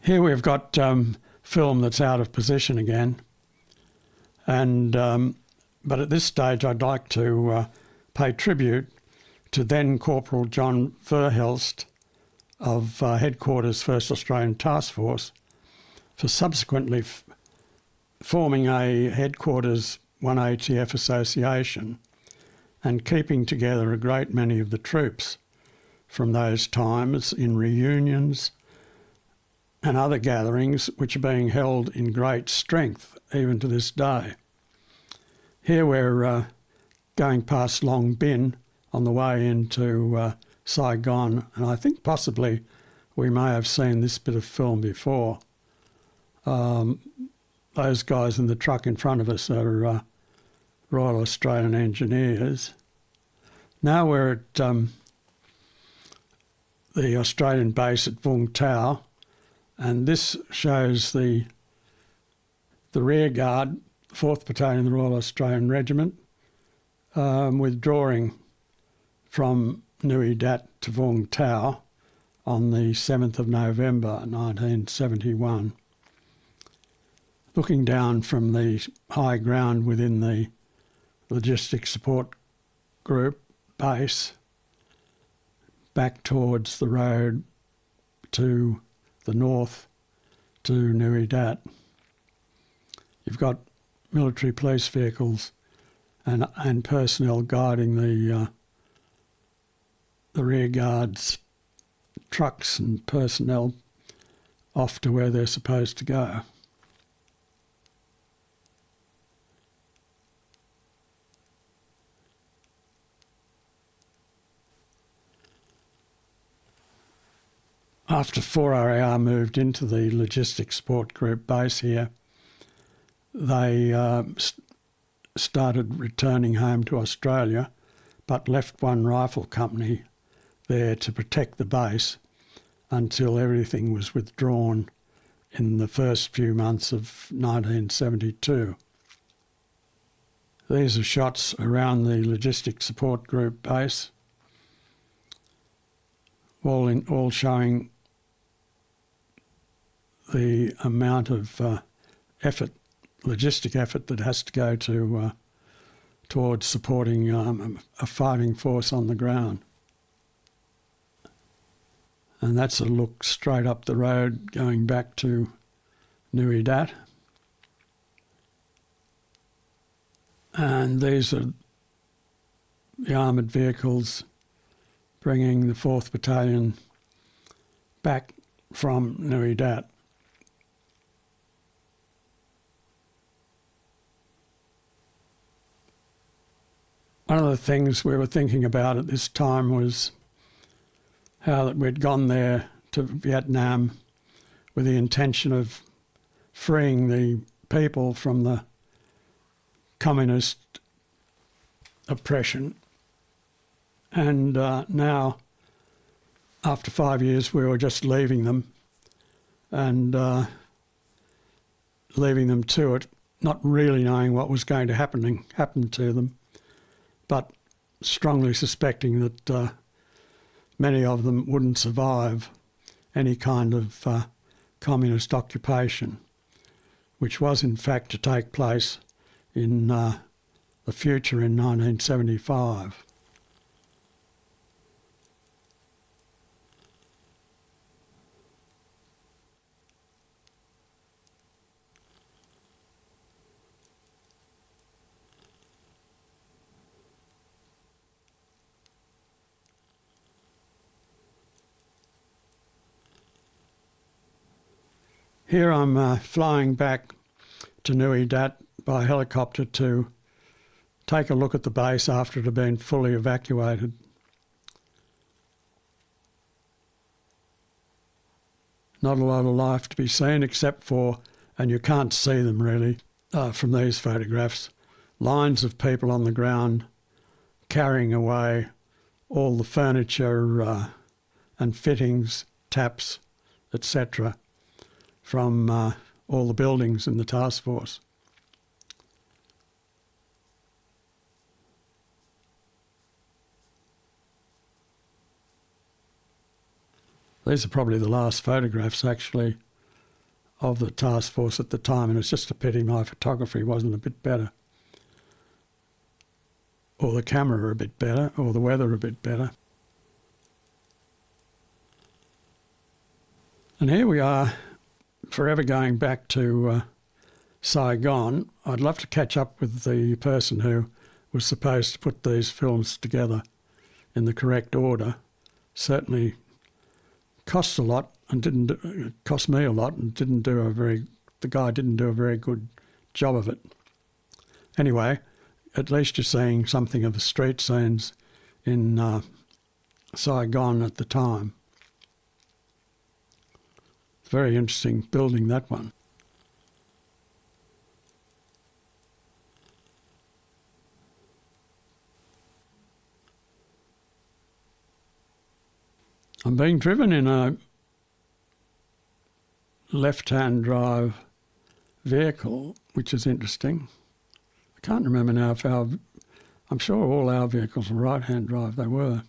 Here we've got film that's out of position again, and but at this stage I'd like to pay tribute to then Corporal John Verhelst of Headquarters 1st Australian Task Force for subsequently forming a Headquarters 1ATF association and keeping together a great many of the troops from those times in reunions and other gatherings which are being held in great strength even to this day. Here we're going past Long Bin on the way into Saigon, and I think possibly we may have seen this bit of film before. Those guys in the truck in front of us are Royal Australian Engineers. Now we're at the Australian base at Vung Tau, and this shows the rear guard, 4th Battalion of the Royal Australian Regiment, withdrawing from Nui Dat to Vung Tau on the 7th of November 1971. Looking down from the high ground within the Logistics Support Group base back towards the road to the north to Nui Dat. You've got military police vehicles and personnel guarding the rear guard's trucks and personnel off to where they're supposed to go. After 4RAR moved into the Logistics Support Group base here, they started returning home to Australia, but left one rifle company there to protect the base until everything was withdrawn in the first few months of 1972. These are shots around the Logistics Support Group base, all showing the amount of logistic effort that has to go towards supporting a fighting force on the ground. And that's a look straight up the road going back to Nui Dat. And these are the armoured vehicles bringing the 4th Battalion back from Nui Dat. One of the things we were thinking about at this time was how that we'd gone there to Vietnam with the intention of freeing the people from the communist oppression. And now, after 5 years, we were just leaving them and leaving them to it, not really knowing what was going to happen to them, but strongly suspecting that many of them wouldn't survive any kind of communist occupation, which was in fact to take place in the future in 1975. Here I'm flying back to Nui Dat by helicopter to take a look at the base after it had been fully evacuated. Not a lot of life to be seen except for, and you can't see them really from these photographs, lines of people on the ground carrying away all the furniture and fittings, taps, etc. from all the buildings in the task force. These are probably the last photographs actually of the task force at the time, and it's just a pity my photography wasn't a bit better, or the camera a bit better, or the weather a bit better. And here we are, forever going back to Saigon. I'd love to catch up with the person who was supposed to put these films together in the correct order. Certainly cost a lot and cost me a lot, and the guy didn't do a very good job of it. Anyway, at least you're seeing something of the street scenes in Saigon at the time. It's very interesting building, that one. I'm being driven in a left-hand drive vehicle, which is interesting. I can't remember now if I'm sure all our vehicles were right-hand drive, they were.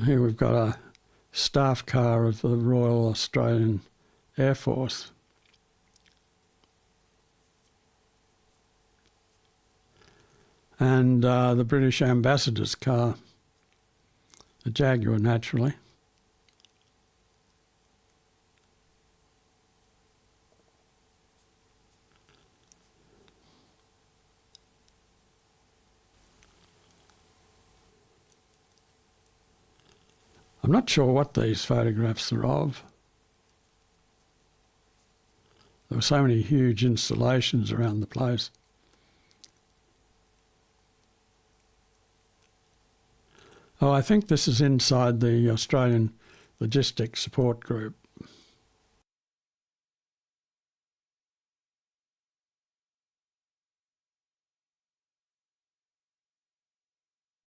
Here we've got a staff car of the Royal Australian Air Force. And the British Ambassador's car, a Jaguar naturally. I'm not sure what these photographs are of. There were so many huge installations around the place. Oh, I think this is inside the Australian Logistics Support Group.